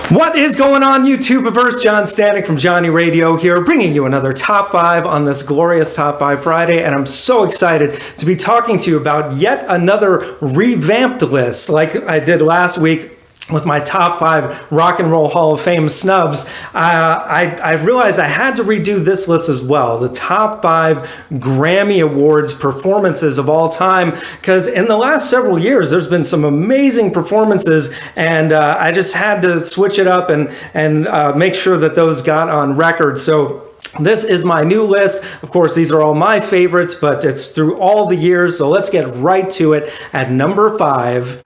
What is going on, YouTubeverse? John Stanek from Johnny Radio here, bringing you another Top 5 on this glorious Top 5 Friday, and I'm so excited to be talking to you about yet another revamped list like I did last week with my top 5 Rock and Roll Hall of Fame snubs. I realized I had to redo this list as well, the top 5 Grammy Awards performances of all time, because in the last several years there's been some amazing performances, and I just had to switch it up and make sure that those got on record. So this is my new list. Of course, these are all my favorites, but it's through all the years, so let's get right to it. At number 5,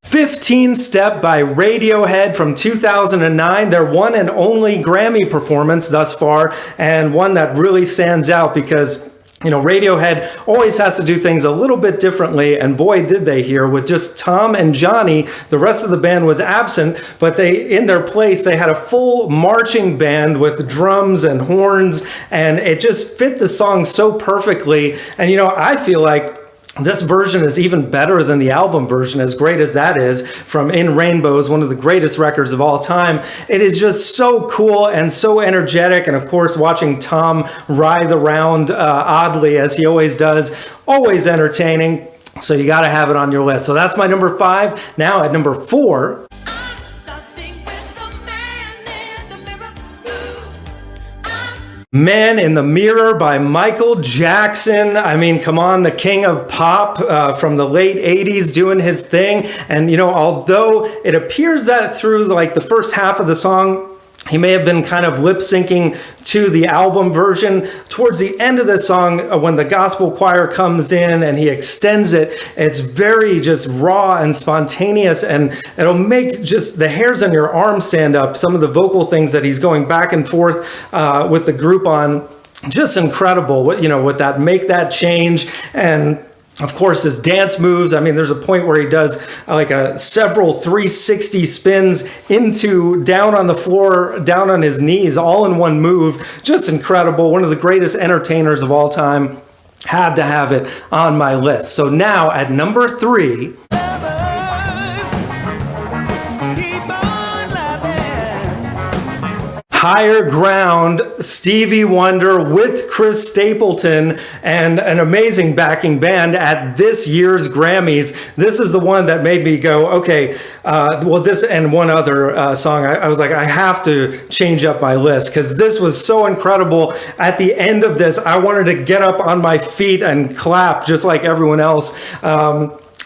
15 Step by Radiohead from 2009, their one and only Grammy performance thus far, and one that really stands out because, you know, Radiohead always has to do things a little bit differently, and boy did they here with just Tom and Johnny. The rest of the band was absent, but in their place they had a full marching band with drums and horns, and it just fit the song so perfectly. And you know, I feel like this version is even better than the album version, as great as that is, from In Rainbows, one of the greatest records of all time. It is just so cool and so energetic, and of course watching Tom writhe around oddly as he always does, always entertaining. So you gotta have it on your list. So that's my number 5. Now at number 4, Man in the Mirror by Michael Jackson. I mean, come on, the king of pop from the late 80s doing his thing. And, you know, although it appears that through like the first half of the song, he may have been kind of lip syncing to the album version. Towards the end of the song, when the gospel choir comes in and he extends it, it's very just raw and spontaneous, and it'll make just the hairs on your arm stand up. Some of the vocal things that he's going back and forth with the group on, just incredible. What, you know, with that, make that change. And of course, his dance moves. I mean, there's a point where he does like several 360 spins down on the floor, down on his knees, all in one move. Just incredible. One of the greatest entertainers of all time. Had to have it on my list. So now at number 3, Higher Ground, Stevie Wonder with Chris Stapleton and an amazing backing band at this year's Grammys. This is the one that made me go, okay, well, this and one other song, I was like, I have to change up my list because this was so incredible. At the end of this, I wanted to get up on my feet and clap just like everyone else.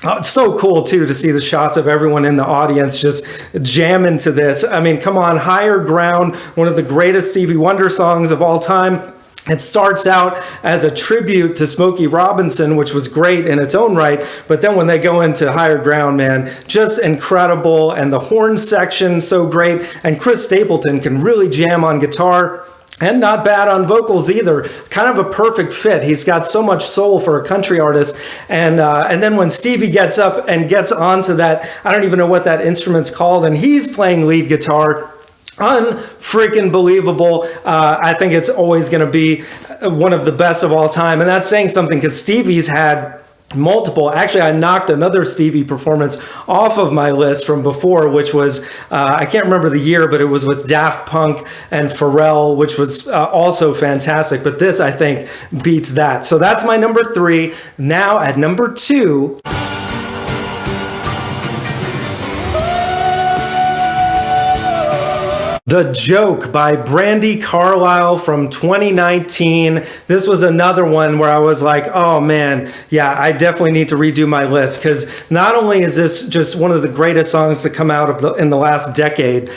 It's so cool, too, to see the shots of everyone in the audience just jamming to this. I mean, come on, Higher Ground, one of the greatest Stevie Wonder songs of all time. It starts out as a tribute to Smokey Robinson, which was great in its own right. But then when they go into Higher Ground, man, just incredible. And the horn section, so great. And Chris Stapleton can really jam on guitar. And not bad on vocals either. Kind of a perfect fit. He's got so much soul for a country artist. And then when Stevie gets up and gets onto that, I don't even know what that instrument's called, and he's playing lead guitar. Unfreaking believable. I think it's always going to be one of the best of all time. And that's saying something because Stevie's had multiple. Actually, I knocked another Stevie performance off of my list from before, which was, I can't remember the year, but it was with Daft Punk and Pharrell, which was also fantastic. But this, I think, beats that. So that's my number 3. Now at number 2... The Joke by Brandi Carlile from 2019. This was another one where I was like, oh man, yeah, I definitely need to redo my list, because not only is this just one of the greatest songs to come out of in the last decade,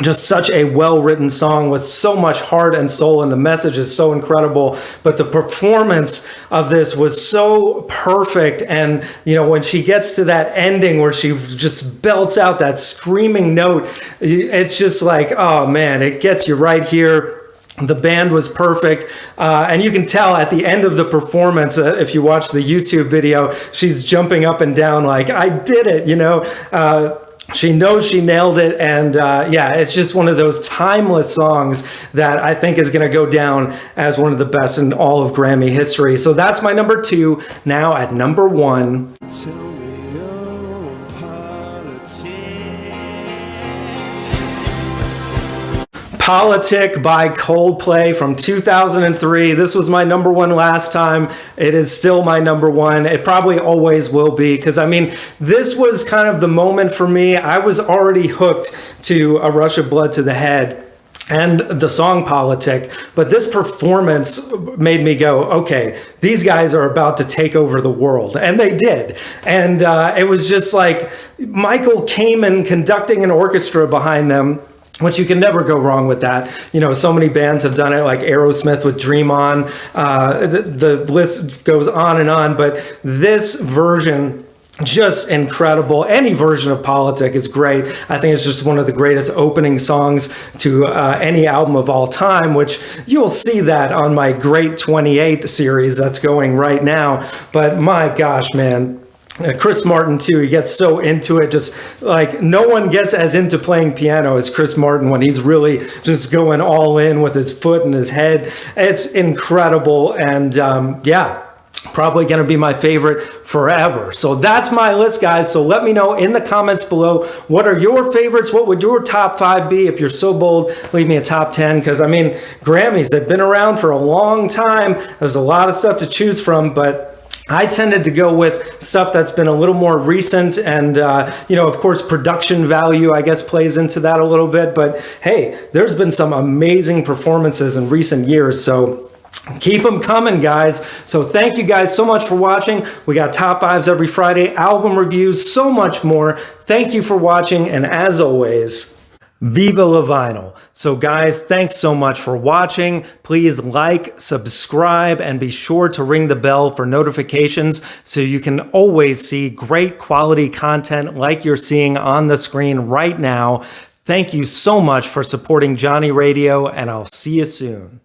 just such a well-written song with so much heart and soul, and the message is so incredible. But the performance of this was so perfect. And, you know, when she gets to that ending where she just belts out that screaming note, it's just like, oh man, it gets you right here. The band was perfect. And you can tell at the end of the performance, if you watch the YouTube video, she's jumping up and down like, I did it, you know. She knows she nailed it, and yeah, it's just one of those timeless songs that I think is going to go down as one of the best in all of Grammy history. So that's my number 2. Now at number 1. Politic by Coldplay from 2003. This was my number 1 last time. It is still my number 1. It probably always will be, because I mean, this was kind of the moment for me. I was already hooked to A Rush of Blood to the Head and the song Politic, but this performance made me go, okay, these guys are about to take over the world, and they did. And it was just like Michael Kamen conducting an orchestra behind them, which you can never go wrong with that. You know, so many bands have done it, like Aerosmith with Dream On. The list goes on and on, but this version, just incredible. Any version of Politic is great. I think it's just one of the greatest opening songs to any album of all time, which you'll see that on my Great 28 series that's going right now. But my gosh, man. Chris Martin too, he gets so into it, just like no one gets as into playing piano as Chris Martin when he's really just going all in with his foot and his head. It's incredible, and yeah, probably going to be my favorite forever. So that's my list, guys. So let me know in the comments below, what are your favorites? What would your top 5 be? If you're so bold, leave me a top 10, because I mean, Grammys, they've been around for a long time. There's a lot of stuff to choose from, but I tended to go with stuff that's been a little more recent, and you know, of course, production value, I guess, plays into that a little bit. But hey, there's been some amazing performances in recent years, so keep them coming, guys. So thank you guys so much for watching. We got top 5s every Friday, album reviews, so much more. Thank you for watching, and as always, Viva la Vinyl. So guys, thanks so much for watching. Please like, subscribe, and be sure to ring the bell for notifications so you can always see great quality content like you're seeing on the screen right now. Thank you so much for supporting Johnny Radio, and I'll see you soon.